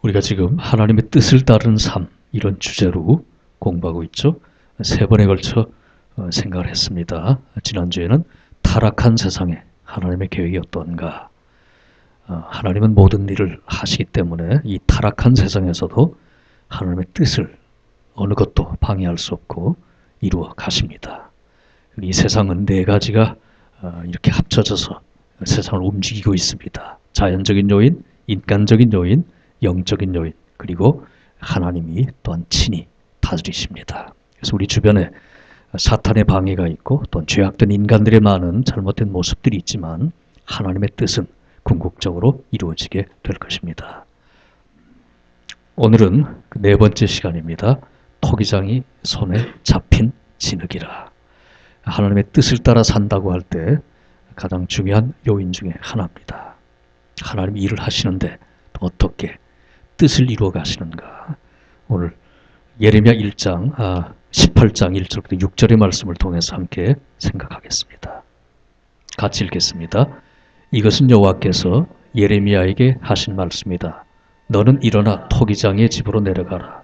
우리가 지금 하나님의 뜻을 따르는 삶, 이런 주제로 공부하고 있죠. 세 번에 걸쳐 생각을 했습니다. 지난주에는 타락한 세상에 하나님의 계획이 어떤가. 하나님은 모든 일을 하시기 때문에 이 타락한 세상에서도 하나님의 뜻을 어느 것도 방해할 수 없고 이루어 가십니다. 이 세상은 네 가지가 이렇게 합쳐져서 세상을 움직이고 있습니다. 자연적인 요인, 인간적인 요인, 영적인 요인, 그리고 하나님이 또한 친히 다스리십니다. 그래서 우리 주변에 사탄의 방해가 있고 또 죄악된 인간들의 많은 잘못된 모습들이 있지만 하나님의 뜻은 궁극적으로 이루어지게 될 것입니다. 오늘은 네 번째 시간입니다. 토기장이 손에 잡힌 진흙이라. 하나님의 뜻을 따라 산다고 할 때 가장 중요한 요인 중에 하나입니다. 하나님이 일을 하시는데 또 어떻게 뜻을 이루어 가시는가. 오늘 예레미야 1장 18장 1절부터 6절의 말씀을 통해서 함께 생각하겠습니다. 같이 읽겠습니다. 이것은 여호와께서 예레미야에게 하신 말씀이다. 너는 일어나 토기장의 집으로 내려가라.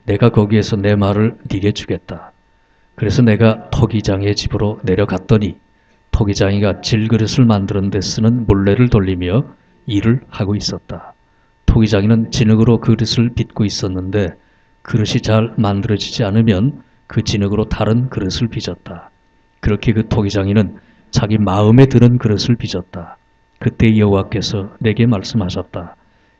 내가 거기에서 내 말을 네게 주겠다. 그래서 내가 토기장의 집으로 내려갔더니 토기장이가 질그릇을 만드는 데 쓰는 물레를 돌리며 일을 하고 있었다. 토기장이는 진흙으로 그릇을 빚고 있었는데 그릇이 잘 만들어지지 않으면 그 진흙으로 다른 그릇을 빚었다. 그렇게 그 토기장이는 자기 마음에 드는 그릇을 빚었다. 그때 여호와께서 내게 말씀하셨다.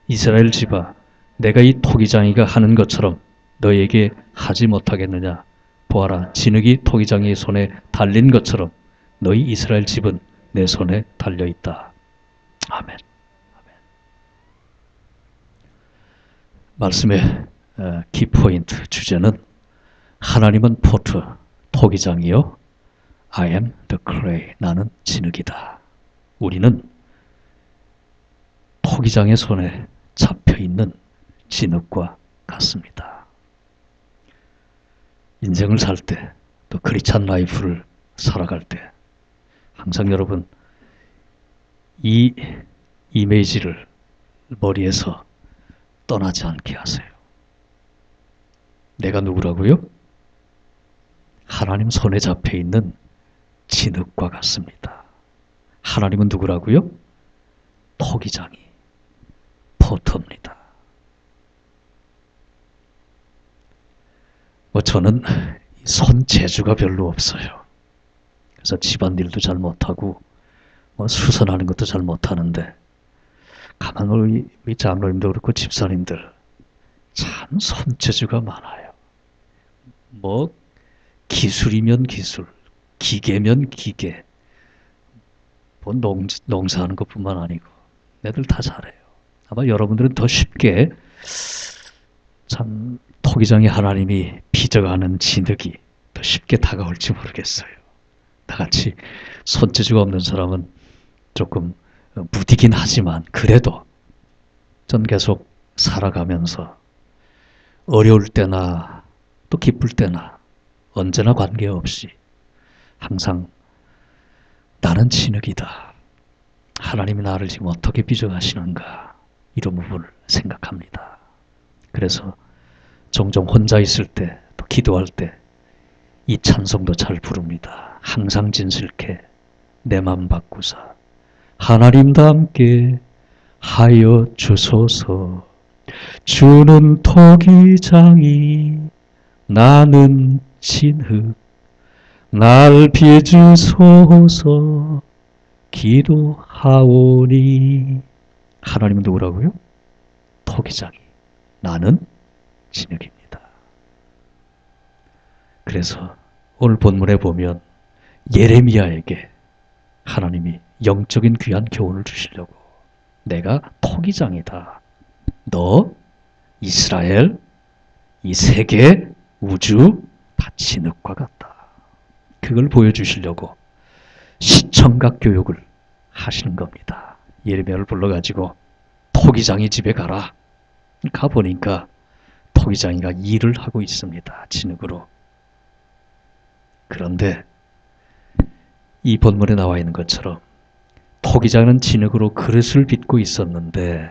이스라엘 집아, 내가 이 토기장이가 하는 것처럼 너에게 하지 못하겠느냐. 보아라, 진흙이 토기장이의 손에 달린 것처럼 너희 이스라엘 집은 내 손에 달려있다. 아멘. 말씀의 키포인트 주제는 하나님은 포트, 토기장이요 I am the clay, 나는 진흙이다. 우리는 토기장의 손에 잡혀있는 진흙과 같습니다. 인생을 살 때, 또 크리스찬 라이프를 살아갈 때 항상 여러분 이 이미지를 머리에서 떠나지 않게 하세요. 내가 누구라고요? 하나님 손에 잡혀있는 진흙과 같습니다. 하나님은 누구라고요? 토기장이, 포터입니다. 저는 손재주가 별로 없어요. 그래서 집안일도 잘 못하고 수선하는 것도 잘 못하는데 가만히 우리 장로님도 그렇고 집사님들 참 손재주가 많아요. 기술이면 기술, 기계면 기계, 농사하는 것뿐만 아니고 애들 다 잘해요. 아마 여러분들은 더 쉽게 참 토기장의 하나님이 빚어가는 진흙이 더 쉽게 다가올지 모르겠어요. 다같이 손재주가 없는 사람은 조금 무디긴 하지만 그래도 전 계속 살아가면서 어려울 때나 또 기쁠 때나 언제나 관계없이 항상 나는 진흙이다. 하나님이 나를 지금 어떻게 빚어가시는가 이런 부분을 생각합니다. 그래서 종종 혼자 있을 때 또 기도할 때 이 찬송도 잘 부릅니다. 항상 진실케 내 맘 바꾸사 하나님과 함께 하여 주소서. 주는 토기장이 나는 진흙 날 빚으소서 기도하오니. 하나님은 누구라고요? 토기장이, 나는 진흙입니다. 그래서 오늘 본문에 보면 예레미야에게 하나님이 영적인 귀한 교훈을 주시려고 내가 토기장이다. 너, 이스라엘, 이 세계, 우주 다 진흙과 같다. 그걸 보여주시려고 시청각 교육을 하시는 겁니다. 예레미야를 불러가지고 토기장이 집에 가라. 가보니까 토기장이가 일을 하고 있습니다. 진흙으로. 그런데 이 본문에 나와 있는 것처럼 토기장은 진흙으로 그릇을 빚고 있었는데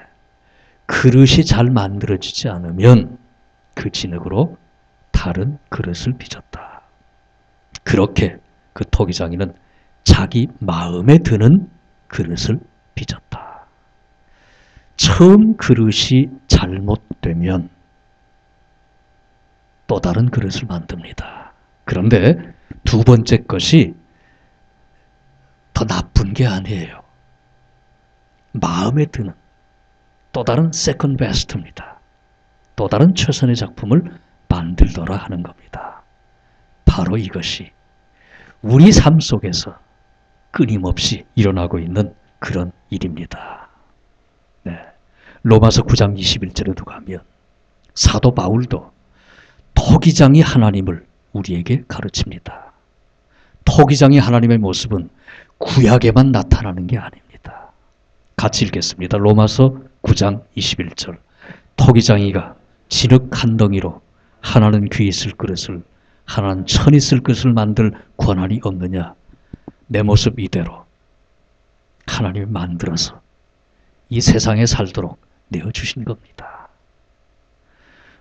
그릇이 잘 만들어지지 않으면 그 진흙으로 다른 그릇을 빚었다. 그렇게 그 토기장이는 자기 마음에 드는 그릇을 빚었다. 처음 그릇이 잘못되면 또 다른 그릇을 만듭니다. 그런데 두 번째 것이 더 나쁜 게 아니에요. 마음에 드는 또 다른 세컨드 베스트입니다. 또 다른 최선의 작품을 만들더라 하는 겁니다. 바로 이것이 우리 삶 속에서 끊임없이 일어나고 있는 그런 일입니다. 네. 로마서 9장 21절에도 가면 사도 바울도 토기장이 하나님을 우리에게 가르칩니다. 토기장이 하나님의 모습은 구약에만 나타나는 게 아닙니다. 같이 읽겠습니다. 로마서 9장 21절. 토기장이가 진흙 한 덩이로 하나는 귀 있을 그릇을 하나는 천 있을 그릇을 만들 권한이 없느냐. 내 모습 이대로 하나님이 만들어서 이 세상에 살도록 내어주신 겁니다.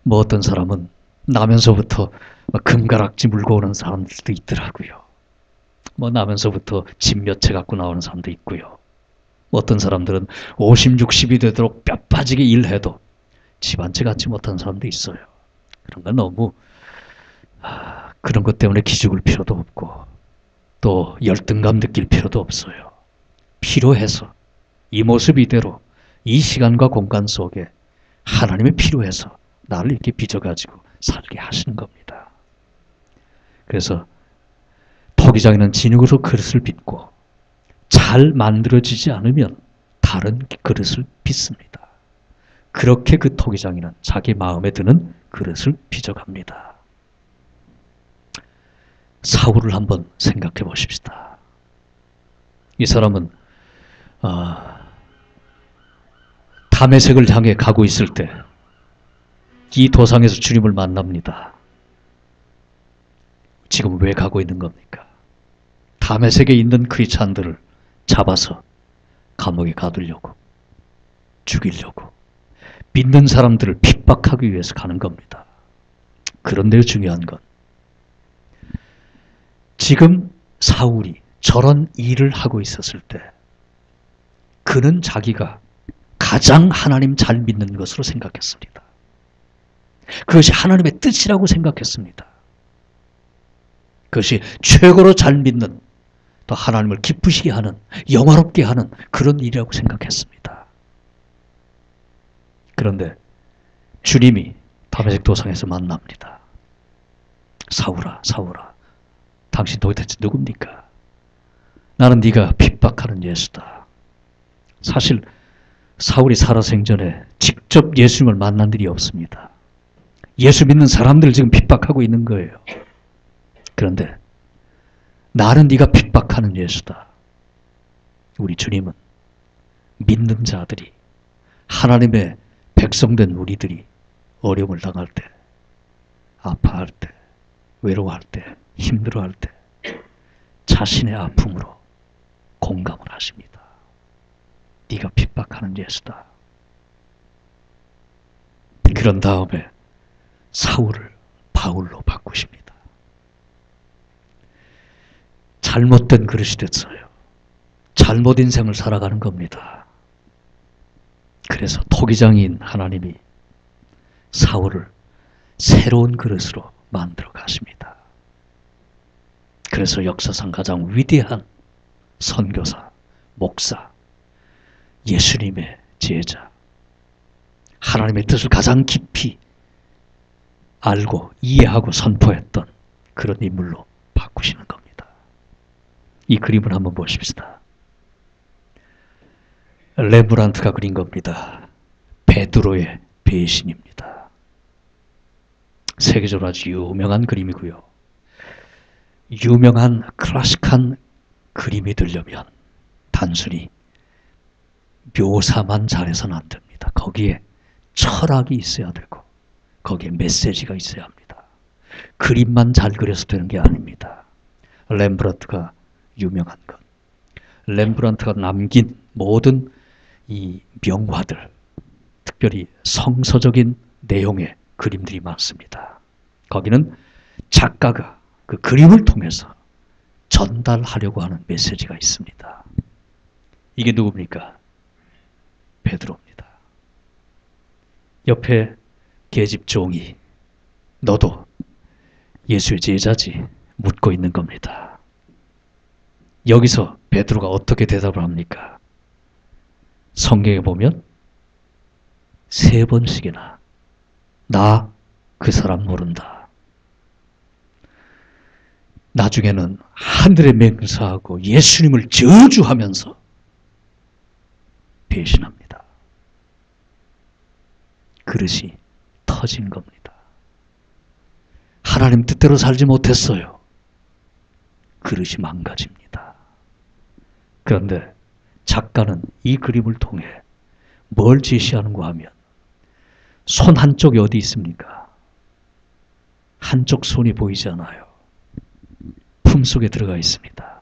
뭐 어떤 사람은 나면서부터 금가락지 물고 오는 사람들도 있더라고요. 뭐 나면서부터 집 몇 채 갖고 나오는 사람도 있고요. 어떤 사람들은 50, 60이 되도록 뼈 빠지게 일해도 집 한 채 갖지 못한 사람도 있어요. 그런 건 너무 그런 것 때문에 기죽을 필요도 없고 또 열등감 느낄 필요도 없어요. 필요해서 이 모습 이대로 이 시간과 공간 속에 하나님의 필요해서 나를 이렇게 빚어가지고 살게 하시는 겁니다. 그래서 토기장이는 진흙으로 그릇을 빚고 잘 만들어지지 않으면 다른 그릇을 빚습니다. 그렇게 그 토기장이는 자기 마음에 드는 그릇을 빚어갑니다. 사울을 한번 생각해 보십시다. 이 사람은 다메섹을 향해 가고 있을 때 이 도상에서 주님을 만납니다. 지금 왜 가고 있는 겁니까? 다메섹에 있는 크리스찬들을 잡아서 감옥에 가두려고, 죽이려고, 믿는 사람들을 핍박하기 위해서 가는 겁니다. 그런데 중요한 건 지금 사울이 저런 일을 하고 있었을 때 그는 자기가 가장 하나님 잘 믿는 것으로 생각했습니다. 그것이 하나님의 뜻이라고 생각했습니다. 그것이 최고로 잘 믿는, 또 하나님을 기쁘시게 하는, 영화롭게 하는 그런 일이라고 생각했습니다. 그런데 주님이 다메섹 도상에서 만납니다. 사울아, 사울아, 당신 도대체 누굽니까? 나는 네가 핍박하는 예수다. 사실 사울이 살아생전에 직접 예수님을 만난 일이 없습니다. 예수 믿는 사람들을 지금 핍박하고 있는 거예요. 그런데 나는 네가 핍박하는 예수다. 우리 주님은 믿는 자들이, 하나님의 백성된 우리들이 어려움을 당할 때, 아파할 때, 외로워할 때, 힘들어할 때 자신의 아픔으로 공감을 하십니다. 네가 핍박하는 예수다. 그런 다음에 사울을 바울로 바꾸십니다. 잘못된 그릇이 됐어요. 잘못 인생을 살아가는 겁니다. 그래서 토기장인 하나님이 사울을 새로운 그릇으로 만들어 가십니다. 그래서 역사상 가장 위대한 선교사, 목사, 예수님의 제자, 하나님의 뜻을 가장 깊이 알고 이해하고 선포했던 그런 인물로 바꾸시는 겁니다. 이 그림을 한번 보십시다. 렘브란트가 그린 겁니다. 베드로의 배신입니다. 세계적으로 아주 유명한 그림이고요. 유명한 클래식한 그림이 되려면 단순히 묘사만 잘해서는 안 됩니다. 거기에 철학이 있어야 되고 거기에 메시지가 있어야 합니다. 그림만 잘 그려서 되는 게 아닙니다. 렘브란트가 유명한 것, 렘브란트가 남긴 모든 이 명화들, 특별히 성서적인 내용의 그림들이 많습니다. 거기는 작가가 그 그림을 통해서 전달하려고 하는 메시지가 있습니다. 이게 누굽니까? 베드로입니다. 옆에 계집 종이 너도 예수의 제자지? 묻고 있는 겁니다. 여기서 베드로가 어떻게 대답을 합니까? 성경에 보면 3번씩이나 나 그 사람 모른다. 나중에는 하늘에 맹세하고 예수님을 저주하면서 배신합니다. 그릇이 터진 겁니다. 하나님 뜻대로 살지 못했어요. 그릇이 망가집니다. 그런데 작가는 이 그림을 통해 뭘 제시하는가 하면 손 한쪽이 어디 있습니까? 한쪽 손이 보이지 않아요. 품속에 들어가 있습니다.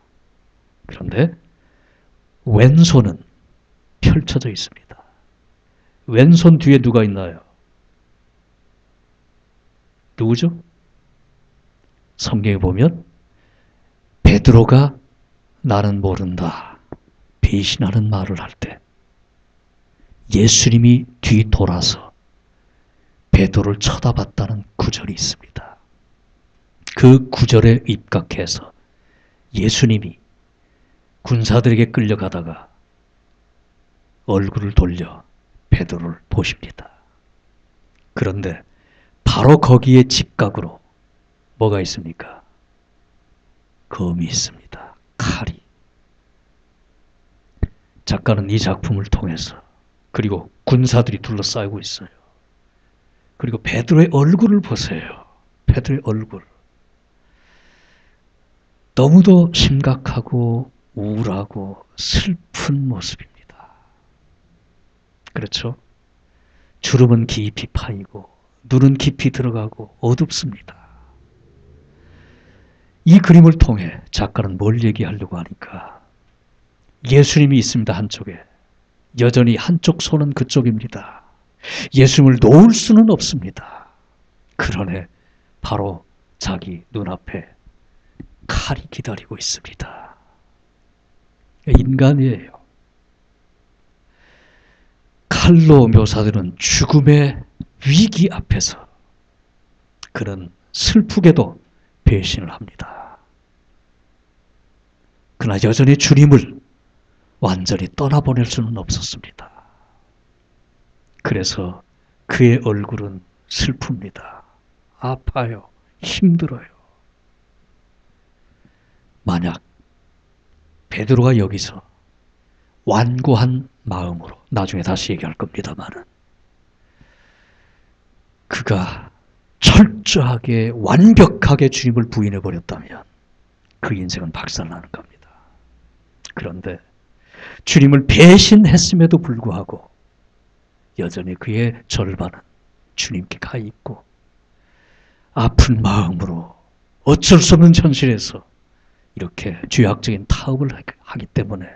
그런데 왼손은 펼쳐져 있습니다. 왼손 뒤에 누가 있나요? 누구죠? 성경에 보면 베드로가 나는 모른다 배신하는 말을 할 때 예수님이 뒤돌아서 베드로를 쳐다봤다는 구절이 있습니다. 그 구절에 입각해서 예수님이 군사들에게 끌려가다가 얼굴을 돌려 베드로를 보십니다. 그런데 바로 거기에 직각으로 뭐가 있습니까? 검이 있습니다. 칼이. 작가는 이 작품을 통해서 그리고 군사들이 둘러싸이고 있어요. 그리고 베드로의 얼굴을 보세요. 베드로의 얼굴. 너무도 심각하고 우울하고 슬픈 모습입니다. 그렇죠? 주름은 깊이 파이고 눈은 깊이 들어가고 어둡습니다. 이 그림을 통해 작가는 뭘 얘기하려고 하니까 예수님이 있습니다. 한쪽에. 여전히 한쪽 손은 그쪽입니다. 예수님을 놓을 수는 없습니다. 그러네 바로 자기 눈앞에 칼이 기다리고 있습니다. 인간이에요. 칼로 묘사되는 죽음의 위기 앞에서 그는 슬프게도 배신을 합니다. 그러나 여전히 주님을 완전히 떠나보낼 수는 없었습니다. 그래서 그의 얼굴은 슬픕니다. 아파요. 힘들어요. 만약 베드로가 여기서 완고한 마음으로 나중에 다시 얘기할 겁니다만은 그가 철저하게 완벽하게 주님을 부인해버렸다면 그 인생은 박살나는 겁니다. 그런데 주님을 배신했음에도 불구하고 여전히 그의 절반은 주님께 가 있고 아픈 마음으로 어쩔 수 없는 현실에서 이렇게 죄악적인 타협을 하기 때문에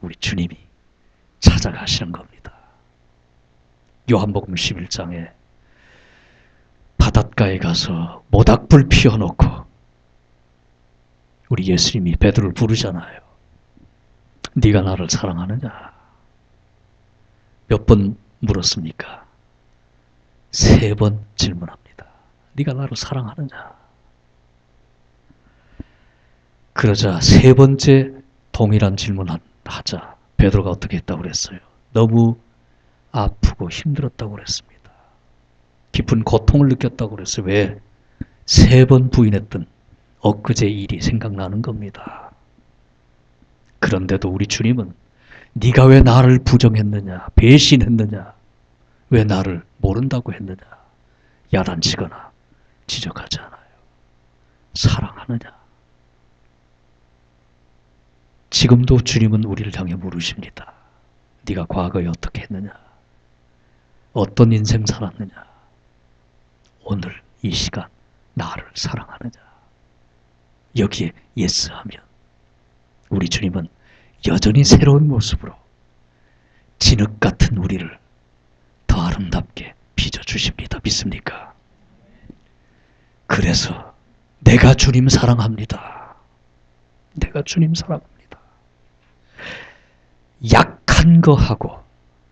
우리 주님이 찾아가시는 겁니다. 요한복음 11장에 바닷가에 가서 모닥불 피워놓고 우리 예수님이 베드로를 부르잖아요. 네가 나를 사랑하느냐? 몇 번 물었습니까? 3번 질문합니다. 네가 나를 사랑하느냐? 그러자 3번째 동일한 질문을 하자 베드로가 어떻게 했다고 그랬어요? 너무 아프고 힘들었다고 그랬습니다. 깊은 고통을 느꼈다고 그랬어요. 왜? 3번 부인했던 엊그제 일이 생각나는 겁니다. 그런데도 우리 주님은 네가 왜 나를 부정했느냐, 배신했느냐, 왜 나를 모른다고 했느냐 야단치거나 지적하지 않아요. 사랑하느냐. 지금도 주님은 우리를 향해 물으십니다. 네가 과거에 어떻게 했느냐, 어떤 인생 살았느냐, 오늘 이 시간 나를 사랑하느냐. 여기에 예스하면 우리 주님은 여전히 새로운 모습으로 진흙 같은 우리를 주십니다. 믿습니까? 그래서 내가 주님 사랑합니다. 내가 주님 사랑합니다. 약한 거하고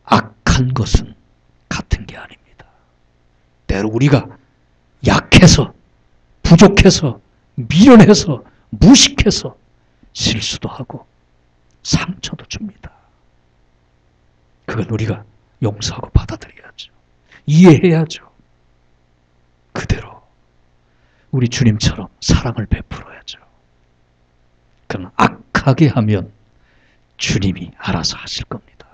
악한 것은 같은 게 아닙니다. 때로 우리가 약해서, 부족해서, 미련해서, 무식해서 실수도 하고 상처도 줍니다. 그걸 우리가 용서하고 받아들여야죠. 이해해야죠. 그대로 우리 주님처럼 사랑을 베풀어야죠. 그러나 악하게 하면 주님이 알아서 하실 겁니다.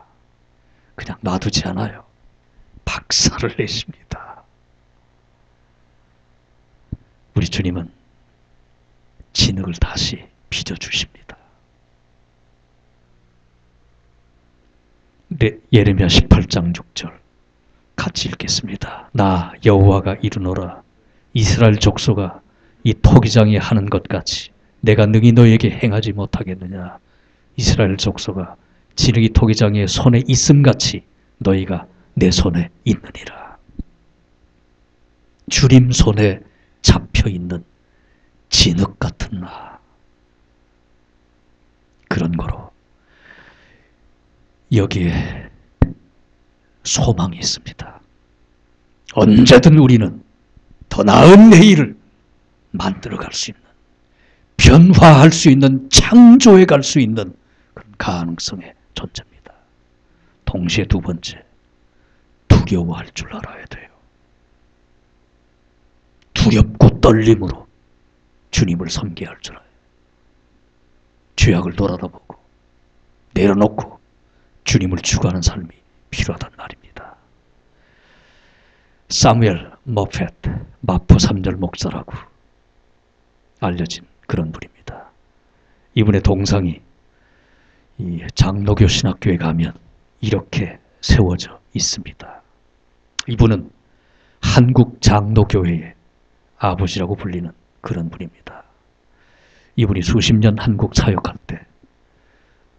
그냥 놔두지 않아요. 박살을 내십니다. 우리 주님은 진흙을 다시 빚어주십니다. 예레미야 18장 6절 같이 읽겠습니다. 나 여호와가 이르노라. 이스라엘 족속아, 이 토기장이 하는 것 같이 내가 능히 너에게 행하지 못하겠느냐. 이스라엘 족속아, 진흙이 토기장의 손에 있음같이 너희가 내 손에 있느니라. 주님 손에 잡혀있는 진흙 같은 나. 그런 거로 여기에 소망이 있습니다. 언제든 우리는 더 나은 내일을 만들어갈 수 있는, 변화할 수 있는, 창조해 갈 수 있는 그런 가능성의 존재입니다. 동시에 두 번째, 두려워할 줄 알아야 돼요. 두렵고 떨림으로 주님을 섬겨야 할 줄 알아요. 죄악을 돌아다보고 내려놓고 주님을 추구하는 삶이 필요하단 말입니다. 사무엘 머펫, 마포 3절 목사라고 알려진 그런 분입니다. 이분의 동상이 이 장로교 신학교에 가면 이렇게 세워져 있습니다. 이분은 한국 장로교회의 아버지라고 불리는 그런 분입니다. 이분이 수십 년 한국 사역할 때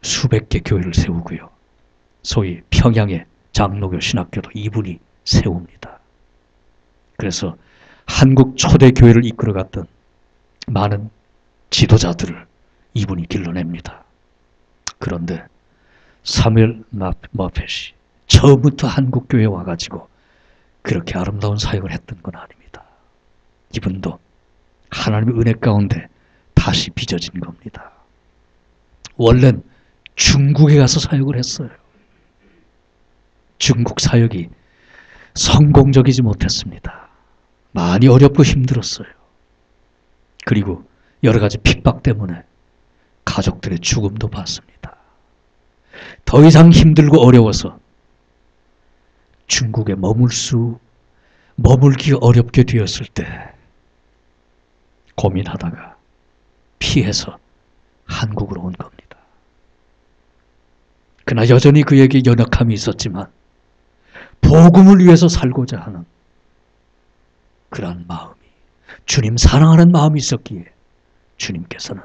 수백 개 교회를 세우고요. 소위 평양의 장로교 신학교도 이분이 세웁니다. 그래서 한국 초대 교회를 이끌어갔던 많은 지도자들을 이분이 길러냅니다. 그런데 사무엘 머펫이 처음부터 한국 교회에 와가지고 그렇게 아름다운 사역을 했던 건 아닙니다. 이분도 하나님의 은혜 가운데 다시 빚어진 겁니다. 원래는 중국에 가서 사역을 했어요. 중국 사역이 성공적이지 못했습니다. 많이 어렵고 힘들었어요. 그리고 여러 가지 핍박 때문에 가족들의 죽음도 봤습니다. 더 이상 힘들고 어려워서 중국에 머물기 어렵게 되었을 때 고민하다가 피해서 한국으로 온 겁니다. 그러나 여전히 그에게 연약함이 있었지만 복음을 위해서 살고자 하는 그러한 마음이, 주님 사랑하는 마음이 있었기에 주님께서는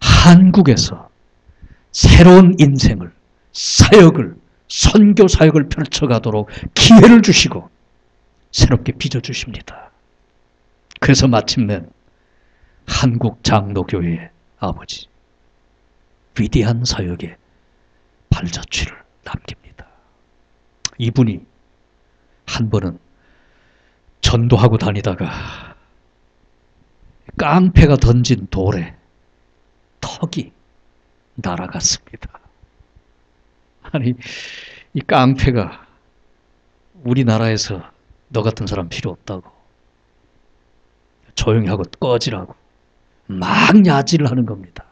한국에서 새로운 인생을, 사역을, 선교 사역을 펼쳐가도록 기회를 주시고 새롭게 빚어주십니다. 그래서 마침내 한국 장로교회의 아버지, 위대한 사역의 발자취를 남깁니다. 이분이 한 번은 전도하고 다니다가 깡패가 던진 돌에 턱이 날아갔습니다. 아니, 이 깡패가 우리나라에서 너 같은 사람 필요 없다고, 조용히 하고 꺼지라고 막 야지를 하는 겁니다.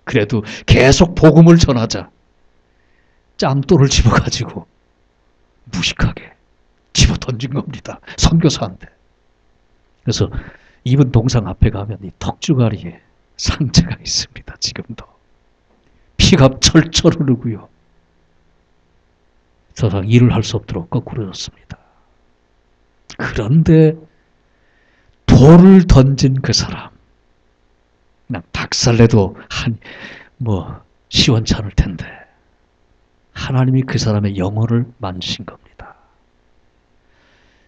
그래도 계속 복음을 전하자 짬돌을 집어가지고 무식하게 집어 던진 겁니다. 선교사한테. 그래서 이분 동상 앞에 가면 이 턱주가리에 상처가 있습니다. 지금도. 피가 철철 흐르고요. 저 사람 일을 할 수 없도록 거꾸로졌습니다. 그런데 돌을 던진 그 사람, 그냥 박살내도 시원찮을 텐데 하나님이 그 사람의 영혼을 만지신 겁니다.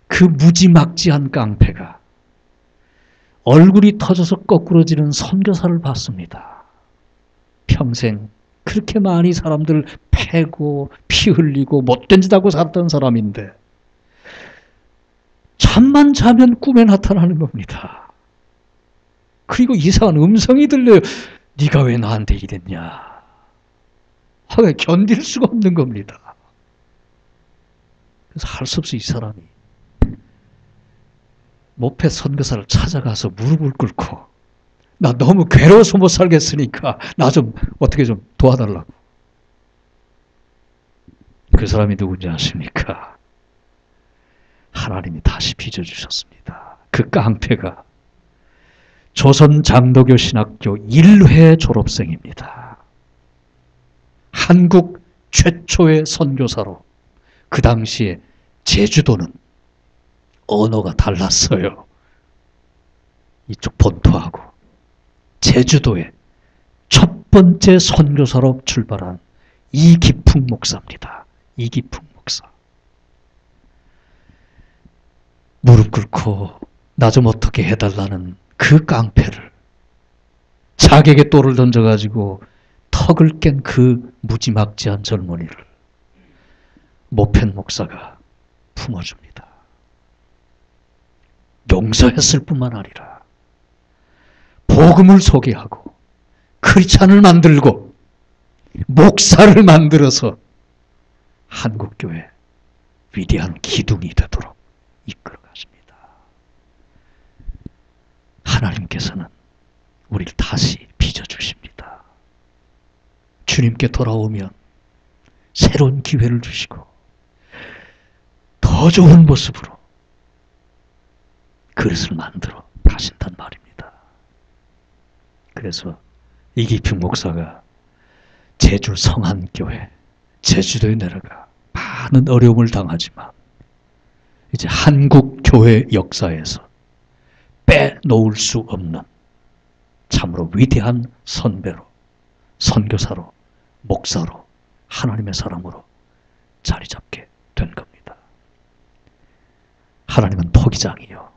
그 무지막지한 깡패가 얼굴이 터져서 거꾸러지는 선교사를 봤습니다. 평생 그렇게 많이 사람들 패고 피 흘리고 못된 짓 하고 살았던 사람인데 잠만 자면 꿈에 나타나는 겁니다. 그리고 이상한 음성이 들려요. 네가 왜 나한테 이랬냐. 견딜 수가 없는 겁니다. 그래서 할 수 없이 이 사람이 모페 선교사를 찾아가서 무릎을 꿇고 나 너무 괴로워서 못 살겠으니까 나 좀 어떻게 좀 도와달라고. 그 사람이 누군지 아십니까? 하나님이 다시 빚어주셨습니다. 그 깡패가 조선 장로교 신학교 1회 졸업생입니다. 한국 최초의 선교사로. 그 당시에 제주도는 언어가 달랐어요. 이쪽 본토하고. 제주도에 첫 번째 선교사로 출발한 이기풍 목사입니다. 이기풍 목사. 무릎 꿇고 나 좀 어떻게 해달라는 그 깡패를, 자객의 돌을 던져가지고 턱을 깬 그 무지막지한 젊은이를 모펜 목사가 품어줍니다. 용서했을 뿐만 아니라 복음을 소개하고 크리스찬을 만들고 목사를 만들어서 한국교회 위대한 기둥이 되도록 이끌어 가십니다. 하나님께서는 우리를 다시 빚어주십니다. 주님께 돌아오면 새로운 기회를 주시고 더 좋은 모습으로 그릇을 만들어 가신단 말입니다. 그래서 이기평 목사가 제주 성안교회, 제주도에 내려가 많은 어려움을 당하지만 이제 한국 교회 역사에서 빼놓을 수 없는 참으로 위대한 선배로, 선교사로, 목사로, 하나님의 사람으로 자리 잡게 된 겁니다. 하나님은 토기장이요,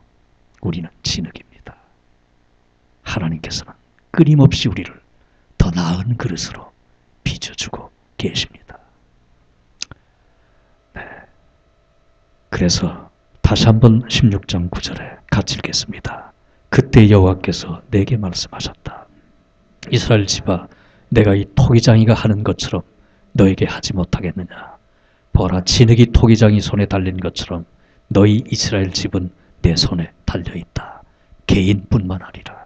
우리는 진흙입니다. 하나님께서는 끊임없이 우리를 더 나은 그릇으로 빚어주고 계십니다. 네. 그래서 다시 한번 16장 9절에 같이 읽겠습니다. 그때 여호와께서 내게 말씀하셨다. 이스라엘 집아, 내가 이 토기장이가 하는 것처럼 너에게 하지 못하겠느냐. 보라, 진흙이 토기장이 손에 달린 것처럼 너희 이스라엘 집은 내 손에 달려있다. 개인뿐만 아니라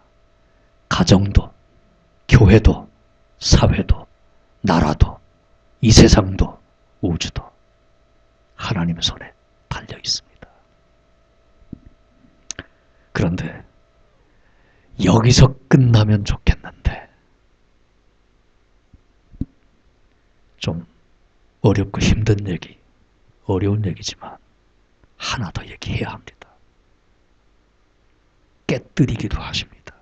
가정도, 교회도, 사회도, 나라도, 이 세상도, 우주도 하나님의 손에 달려 있습니다. 그런데 여기서 끝나면 좋겠는데 좀 어렵고 힘든 얘기, 어려운 얘기지만 하나 더 얘기해야 합니다. 깨뜨리기도 하십니다.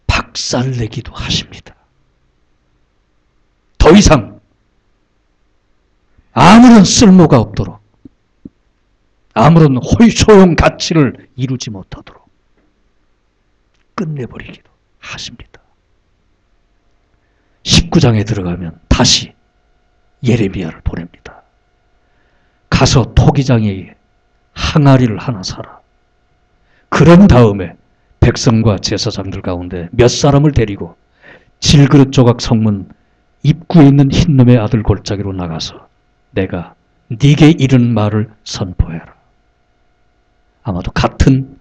박살내기도 하십니다. 더 이상 아무런 쓸모가 없도록, 아무런 소용 가치를 이루지 못하도록 끝내버리기도 하십니다. 19장에 들어가면 다시 예레미야를 보냅니다. 가서 토기장에게 항아리를 하나 사라. 그런 다음에 백성과 제사장들 가운데 몇 사람을 데리고 질그릇 조각 성문 입구에 있는 흰놈의 아들 골짜기로 나가서 내가 네게 이른 말을 선포해라. 아마도 같은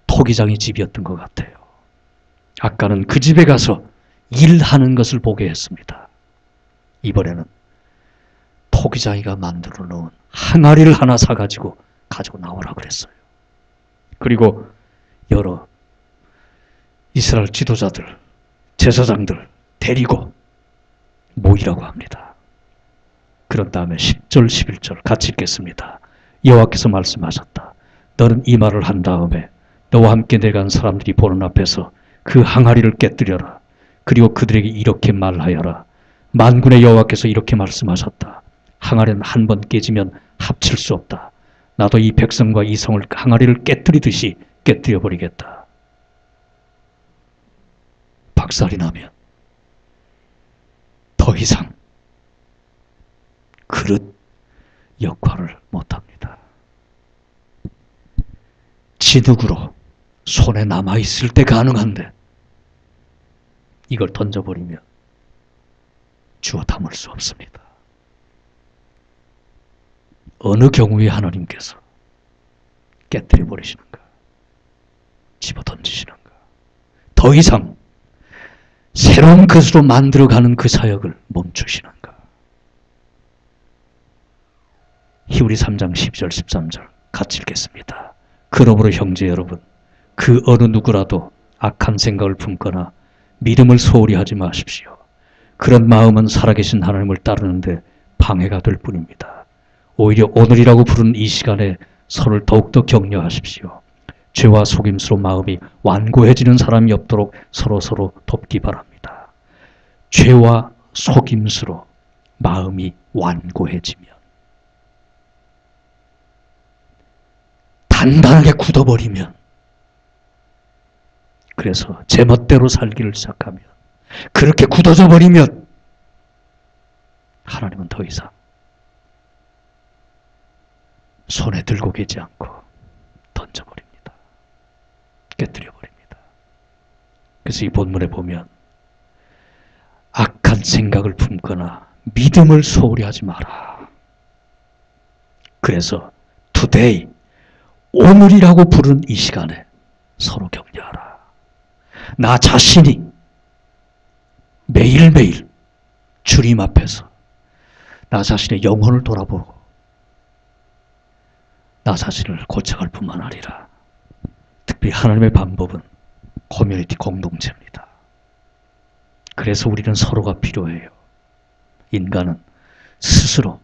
토기장의 집이었던 것 같아요. 아까는 그 집에 가서 일하는 것을 보게 했습니다. 이번에는 토기장이가 만들어 놓은 항아리를 하나 사가지고 가지고 나오라 그랬어요. 그리고 여러 이스라엘 지도자들, 제사장들 데리고 모이라고 합니다. 그런 다음에 10절, 11절 같이 읽겠습니다. 여호와께서 말씀하셨다. 너는 이 말을 한 다음에 너와 함께 내려간 사람들이 보는 앞에서 그 항아리를 깨뜨려라. 그리고 그들에게 이렇게 말하여라. 만군의 여호와께서 이렇게 말씀하셨다. 항아리는 한 번 깨지면 합칠 수 없다. 나도 이 백성과 이 성을 항아리를 깨뜨리듯이 깨뜨려 버리겠다. 박살이 나면 더 이상 그릇 역할을 못합니다. 진흙으로 손에 남아있을 때 가능한데 이걸 던져버리면 주워 담을 수 없습니다. 어느 경우에 하나님께서 깨뜨려 버리시는가? 집어 던지시는가? 더 이상 새로운 것으로 만들어가는 그 사역을 멈추시는가? 히브리 3장 12절 13절 같이 읽겠습니다. 그러므로 형제 여러분, 그 어느 누구라도 악한 생각을 품거나 믿음을 소홀히 하지 마십시오. 그런 마음은 살아계신 하나님을 따르는데 방해가 될 뿐입니다. 오히려 오늘이라고 부른 이 시간에 서로를 더욱더 격려하십시오. 죄와 속임수로 마음이 완고해지는 사람이 없도록 서로 돕기 바랍니다. 죄와 속임수로 마음이 완고해지면 단단하게 굳어버리면 그래서 제멋대로 살기를 시작하면 그렇게 굳어져 버리면 하나님은 더 이상 손에 들고 계지 않고 던져버립니다. 깨뜨려버립니다. 그래서 이 본문에 보면 악한 생각을 품거나 믿음을 소홀히 하지 마라. 그래서 today, 오늘이라고 부른 이 시간에 서로 격려하라. 나 자신이 매일매일 주님 앞에서 나 자신의 영혼을 돌아보고 나 자신을 고쳐갈 뿐만 아니라 특별히 하나님의 방법은 커뮤니티 공동체입니다. 그래서 우리는 서로가 필요해요. 인간은 스스로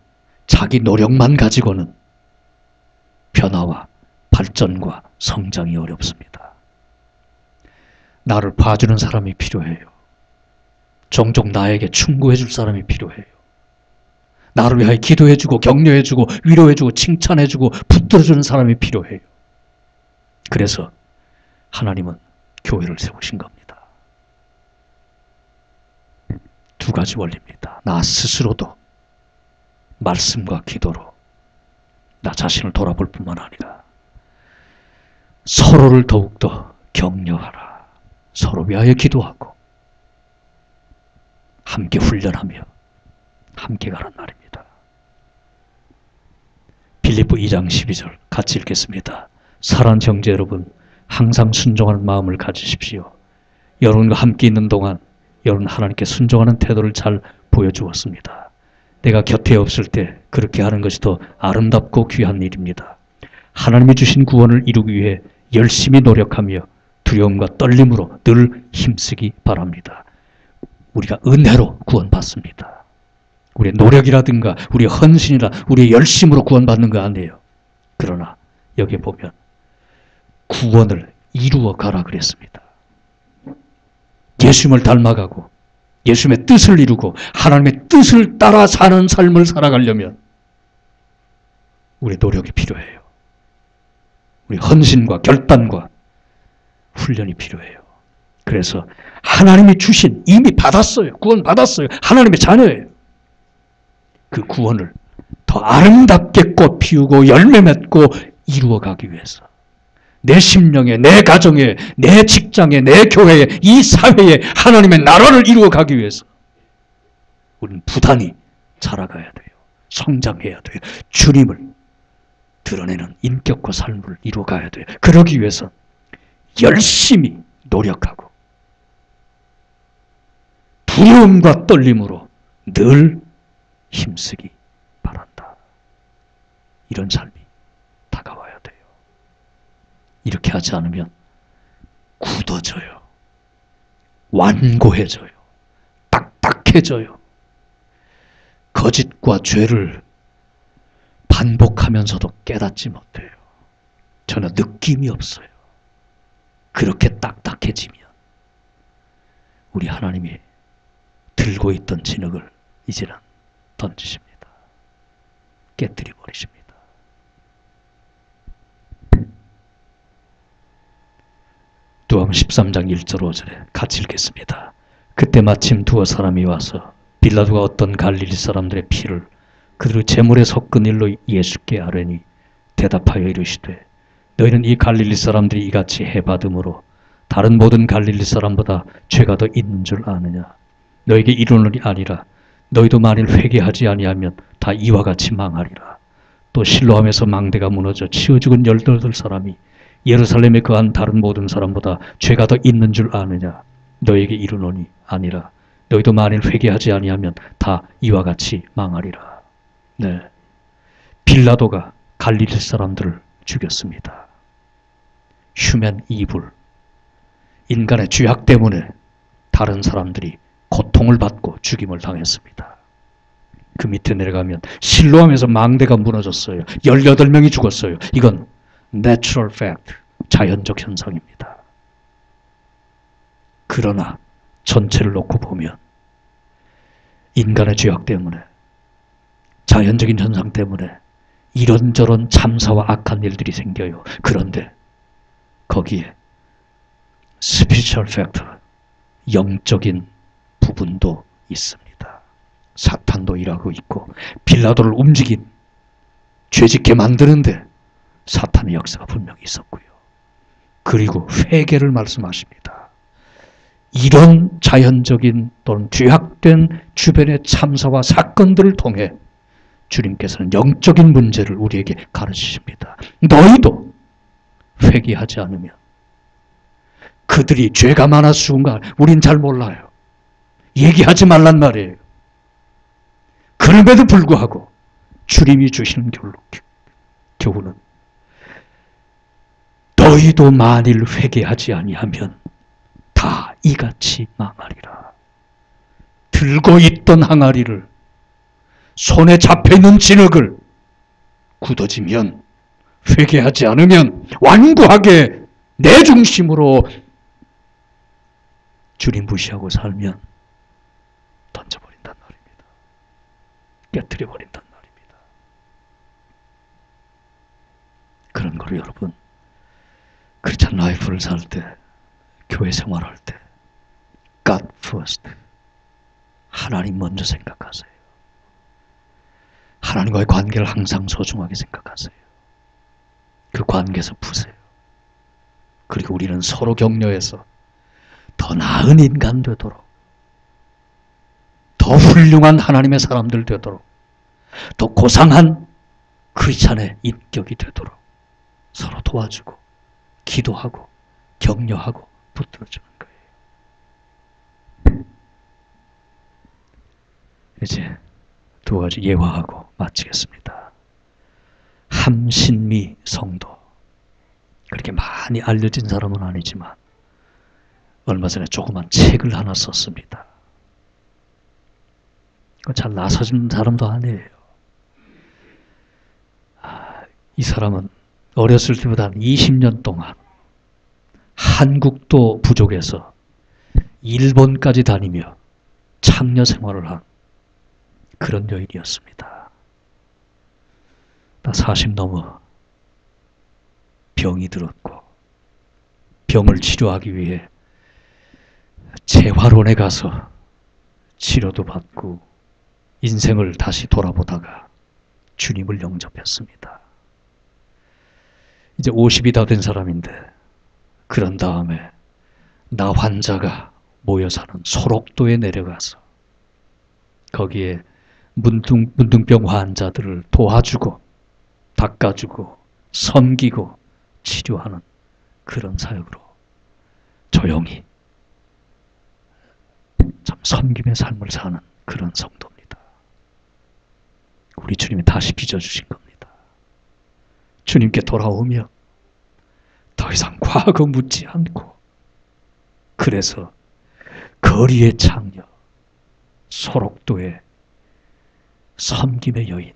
자기 노력만 가지고는 변화와 발전과 성장이 어렵습니다. 나를 봐주는 사람이 필요해요. 종종 나에게 충고해줄 사람이 필요해요. 나를 위하여 기도해주고 격려해주고 위로해주고 칭찬해주고 붙들어주는 사람이 필요해요. 그래서 하나님은 교회를 세우신 겁니다. 두 가지 원리입니다. 나 스스로도 말씀과 기도로 나 자신을 돌아볼 뿐만 아니라 서로를 더욱더 격려하라. 서로 위하여 기도하고 함께 훈련하며 함께 가란 말입니다. 빌립보 2장 12절 같이 읽겠습니다. 사랑하는 형제 여러분, 항상 순종하는 마음을 가지십시오. 여러분과 함께 있는 동안 여러분 하나님께 순종하는 태도를 잘 보여주었습니다. 내가 곁에 없을 때 그렇게 하는 것이 더 아름답고 귀한 일입니다. 하나님이 주신 구원을 이루기 위해 열심히 노력하며 두려움과 떨림으로 늘 힘쓰기 바랍니다. 우리가 은혜로 구원받습니다. 우리의 노력이라든가 우리의 헌신이라 우리의 열심으로 구원받는 거 아니에요. 그러나 여기 보면 구원을 이루어 가라 그랬습니다. 예수님을 닮아가고 예수님의 뜻을 이루고 하나님의 뜻을 따라 사는 삶을 살아가려면 우리의 노력이 필요해요. 우리 헌신과 결단과 훈련이 필요해요. 그래서 하나님이 주신, 이미 받았어요. 구원 받았어요. 하나님의 자녀예요. 그 구원을 더 아름답게 꽃 피우고 열매 맺고 이루어가기 위해서 내 심령에, 내 가정에, 내 직장에, 내 교회에, 이 사회에 하나님의 나라를 이루어가기 위해서 우리는 부단히 자라가야 돼요. 성장해야 돼요. 주님을 드러내는 인격과 삶을 이루어가야 돼요. 그러기 위해서 열심히 노력하고 두려움과 떨림으로 늘 힘쓰기 바란다. 이런 삶이 다가와야 돼요. 이렇게 하지 않으면 굳어져요. 완고해져요. 딱딱해져요. 거짓과 죄를 반복하면서도 깨닫지 못해요. 전혀 느낌이 없어요. 그렇게 딱딱해지면 우리 하나님이 들고 있던 진흙을 이제는 던지십니다. 깨뜨려 버리십니다. 누가복음 13장 1절 5절에 같이 읽겠습니다. 그때 마침 두어 사람이 와서 빌라도가 어떤 갈릴리 사람들의 피를 그들의 제물에 섞은 일로 예수께 아뢰니 대답하여 이르시되 너희는 이 갈릴리 사람들이 이같이 해받음으로 다른 모든 갈릴리 사람보다 죄가 더 있는 줄 아느냐. 너에게 이르노니 아니라 너희도 만일 회개하지 아니하면 다 이와 같이 망하리라. 또 실로암에서 망대가 무너져 치어 죽은 18사람이 예루살렘에 거한 다른 모든 사람보다 죄가 더 있는 줄 아느냐. 너에게 이르노니 아니라 너희도 만일 회개하지 아니하면 다 이와 같이 망하리라. 네, 빌라도가 갈릴리 사람들을 죽였습니다. 휴먼 이불, 인간의 죄악 때문에 다른 사람들이 고통을 받고 죽임을 당했습니다. 그 밑에 내려가면 실로암에서 망대가 무너졌어요. 18명이 죽었어요. 이건 natural fact, 자연적 현상입니다. 그러나 전체를 놓고 보면 인간의 죄악 때문에, 자연적인 현상 때문에 이런저런 참사와 악한 일들이 생겨요. 그런데 거기에 spiritual factor, 영적인 부분도 있습니다. 사탄도 일하고 있고 빌라도를 움직인, 죄짓게 만드는데 사탄의 역사가 분명히 있었고요. 그리고 회개를 말씀하십니다. 이런 자연적인 또는 죄악된 주변의 참사와 사건들을 통해 주님께서는 영적인 문제를 우리에게 가르치십니다. 너희도 회개하지 않으면, 그들이 죄가 많아 죽은가 우린 잘 몰라요. 얘기하지 말란 말이에요. 그럼에도 불구하고 주님이 주시는 교훈은 너희도 만일 회개하지 아니하면 다 이같이 망하리라. 들고 있던 항아리를, 손에 잡혀있는 진흙을 굳어지면, 회개하지 않으면, 완고하게 내 중심으로 주님 무시하고 살면 던져버린단 말입니다. 깨트려버린단 말입니다. 그런 걸 여러분, 크리스찬 라이프를 살 때, 교회 생활할 때 God first, 하나님 먼저 생각하세요. 하나님과의 관계를 항상 소중하게 생각하세요. 그 관계에서 푸세요. 그리고 우리는 서로 격려해서 더 나은 인간 되도록, 더 훌륭한 하나님의 사람들 되도록, 더 고상한 크리스찬의 인격이 되도록 서로 도와주고 기도하고 격려하고 붙들어주는 거예요. 이제 두 가지 예화하고 마치겠습니다. 함신미 성도, 그렇게 많이 알려진 사람은 아니지만 얼마 전에 조그만 책을 하나 썼습니다. 잘 나서진 사람도 아니에요. 이 사람은 어렸을 때보다 한 20년 동안 한국도 부족에서 일본까지 다니며 창녀 생활을 한 그런 여인이었습니다. 다 40 넘어 병이 들었고, 병을 치료하기 위해 재활원에 가서 치료도 받고 인생을 다시 돌아보다가 주님을 영접했습니다. 이제 50이 다 된 사람인데, 그런 다음에 나 환자가 모여 사는 소록도에 내려가서 거기에 문둥병 환자들을 도와주고 닦아주고 섬기고 치료하는 그런 사역으로 조용히 참 섬김의 삶을 사는 그런 성도입니다. 우리 주님이 다시 빚어주신 겁니다. 주님께 돌아오며 더 이상 과거 묻지 않고, 그래서 거리의 창녀, 소록도의 섬김의 여인,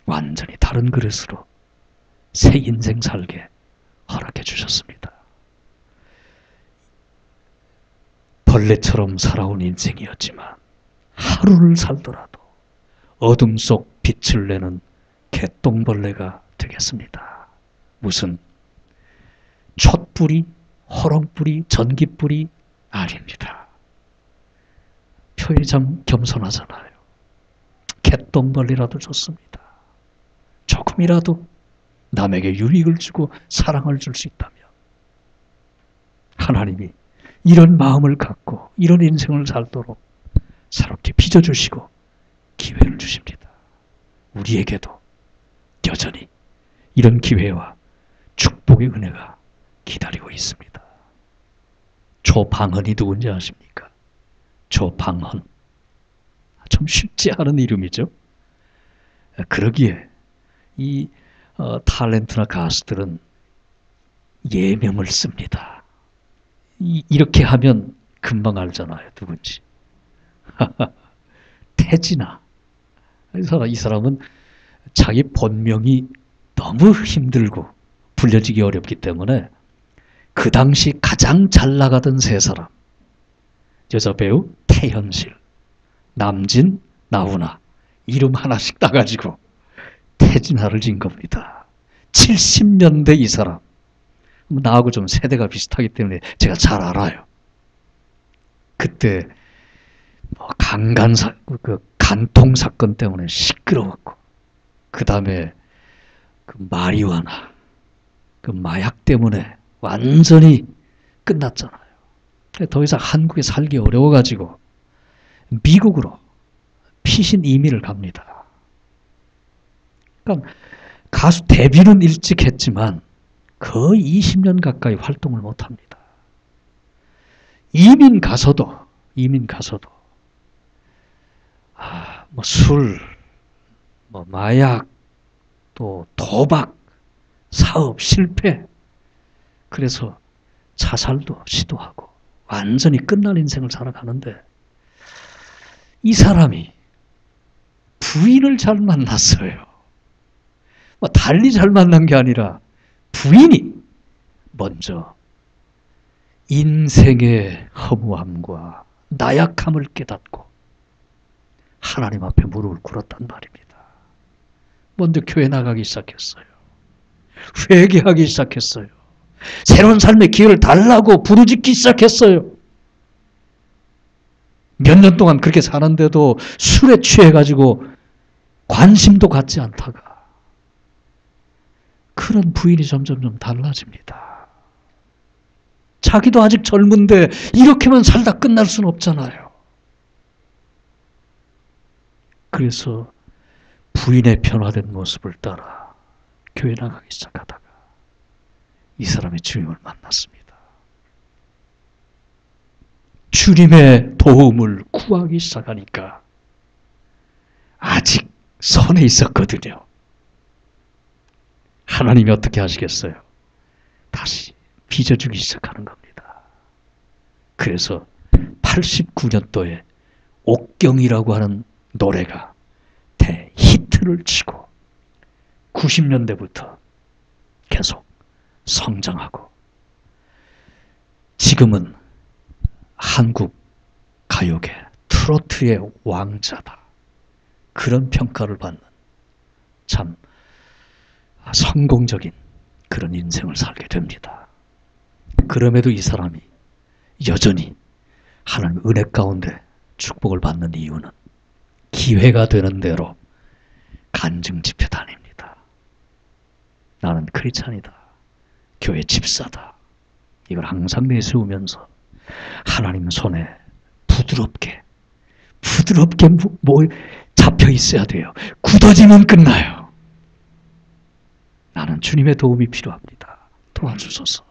완전히 다른 그릇으로 새 인생 살게 허락해 주셨습니다. 벌레처럼 살아온 인생이었지만 하루를 살더라도 어둠 속 빛을 내는 개똥벌레가 되겠습니다. 무슨 촛불이 호롱불이, 전깃불이 아닙니다. 표현이 참 겸손하잖아요. 갯돈벌이라도 좋습니다. 조금이라도 남에게 유익을 주고 사랑을 줄 수 있다면 하나님이 이런 마음을 갖고 이런 인생을 살도록 새롭게 빚어주시고 기회를 주십니다. 우리에게도 여전히 이런 기회와 축복의 은혜가 기다리고 있습니다. 조방헌이 누군지 아십니까? 조방헌. 좀 쉽지 않은 이름이죠. 그러기에 이 탤런트나 가수들은 예명을 씁니다. 이렇게 하면 금방 알잖아요. 누군지. 태진아. 이 사람은 자기 본명이 너무 힘들고 불려지기 어렵기 때문에 그 당시 가장 잘 나가던 세 사람, 여자 배우 태현실, 남진, 나훈아, 이름 하나씩 따가지고 태진아를 진 겁니다. 70년대 이 사람. 나하고 좀 세대가 비슷하기 때문에 제가 잘 알아요. 그때 간통 사건 때문에 시끄러웠고, 그 다음에 마리화나 마약 때문에 완전히 끝났잖아요. 더 이상 한국에 살기 어려워가지고 미국으로 피신 이민을 갑니다. 그러니까 가수 데뷔는 일찍 했지만 거의 20년 가까이 활동을 못합니다. 이민 가서도 술, 마약, 또 도박, 사업 실패, 그래서 자살도 시도하고 완전히 끝난 인생을 살아가는데, 이 사람이 부인을 잘 만났어요. 달리 잘 만난 게 아니라 부인이 먼저 인생의 허무함과 나약함을 깨닫고 하나님 앞에 무릎을 꿇었단 말입니다. 먼저 교회 나가기 시작했어요. 회개하기 시작했어요. 새로운 삶의 기회를 달라고 부르짖기 시작했어요. 몇 년 동안 그렇게 사는데도 술에 취해가지고 관심도 갖지 않다가 그런 부인이 점점 달라집니다. 자기도 아직 젊은데 이렇게만 살다 끝날 수는 없잖아요. 그래서 부인의 변화된 모습을 따라 교회 나가기 시작하다가 이 사람의 주님을 만났습니다. 주님의 도움을 구하기 시작하니까 아직 선에 있었거든요. 하나님이 어떻게 하시겠어요? 다시 빚어주기 시작하는 겁니다. 그래서 89년도에 옥경이라고 하는 노래가 대히트를 치고 90년대부터 계속 성장하고 지금은 한국 가요계 트로트의 왕자다, 그런 평가를 받는 참 성공적인 그런 인생을 살게 됩니다. 그럼에도 이 사람이 여전히 하나님 은혜 가운데 축복을 받는 이유는 기회가 되는 대로 간증 집회 다닙니다. 나는 크리스찬이다, 교회 집사다, 이걸 항상 내세우면서 하나님 손에 부드럽게 잡혀 있어야 돼요. 굳어지면 끝나요. 나는 주님의 도움이 필요합니다. 도와주소서.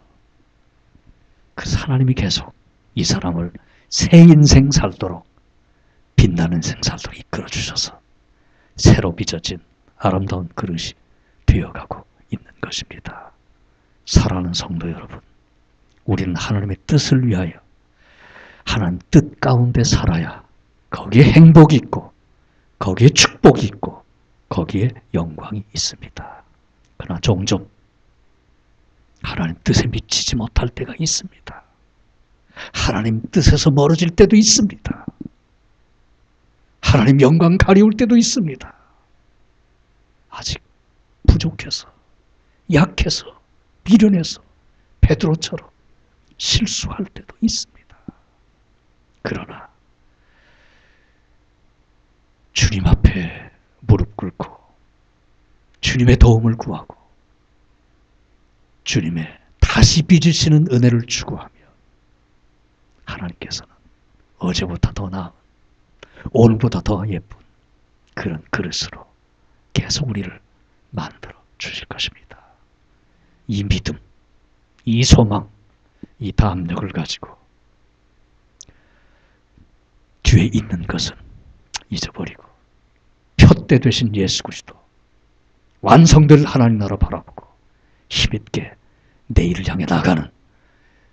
그래서 하나님이 계속 이 사람을 새 인생 살도록, 빛나는 인생 살도록 이끌어 주셔서 새로 빚어진 아름다운 그릇이 되어가고 있는 것입니다. 사랑하는 성도 여러분, 우리는 하나님의 뜻을 위하여 하나님 뜻 가운데 살아야 거기에 행복이 있고 거기에 축복이 있고 거기에 영광이 있습니다. 그러나 종종 하나님 뜻에 미치지 못할 때가 있습니다. 하나님 뜻에서 멀어질 때도 있습니다. 하나님 영광 가리울 때도 있습니다. 아직 부족해서, 약해서, 미련해서 베드로처럼 실수할 때도 있습니다. 그러나 주님 앞에 무릎 꿇고 주님의 도움을 구하고 주님의 다시 빚으시는 은혜를 추구하며 하나님께서는 어제보다 더 나은, 오늘보다 더 예쁜 그런 그릇으로 계속 우리를 만들어 주실 것입니다. 이 믿음, 이 소망, 이 담력을 가지고 뒤에 있는 것은 잊어버리고 표대 되신 예수 그리스도, 완성될 하나님 나라 바라보고 힘있게 내일을 향해 나가는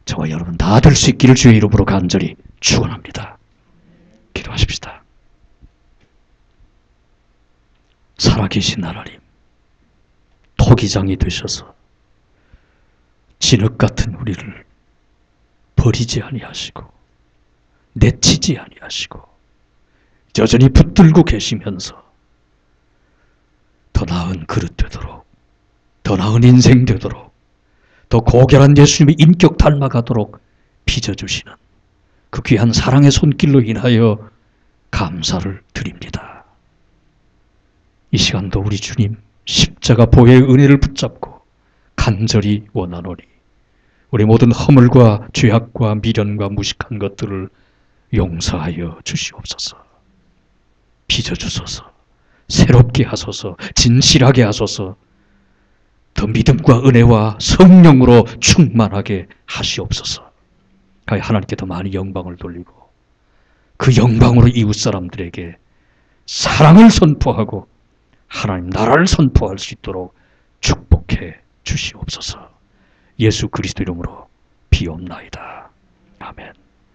저와 여러분 다 될 수 있기를 주의 이름으로 간절히 축원합니다. 기도하십시다. 살아계신 하나님, 토기장이 되셔서 진흙 같은 우리를 버리지 아니하시고 내치지 아니하시고 여전히 붙들고 계시면서 더 나은 그릇 되도록, 더 나은 인생 되도록, 더 고결한 예수님의 인격 닮아가도록 빚어주시는 그 귀한 사랑의 손길로 인하여 감사를 드립니다. 이 시간도 우리 주님 십자가 보혜의 은혜를 붙잡고 간절히 원하노니 우리 모든 허물과 죄악과 미련과 무식한 것들을 용서하여 주시옵소서. 빚어주소서. 새롭게 하소서. 진실하게 하소서. 더 믿음과 은혜와 성령으로 충만하게 하시옵소서. 하나님께 더 많이 영광을 돌리고 그 영광으로 이웃 사람들에게 사랑을 선포하고 하나님 나라를 선포할 수 있도록 축복해 주시옵소서. 예수 그리스도 이름으로 비옵나이다.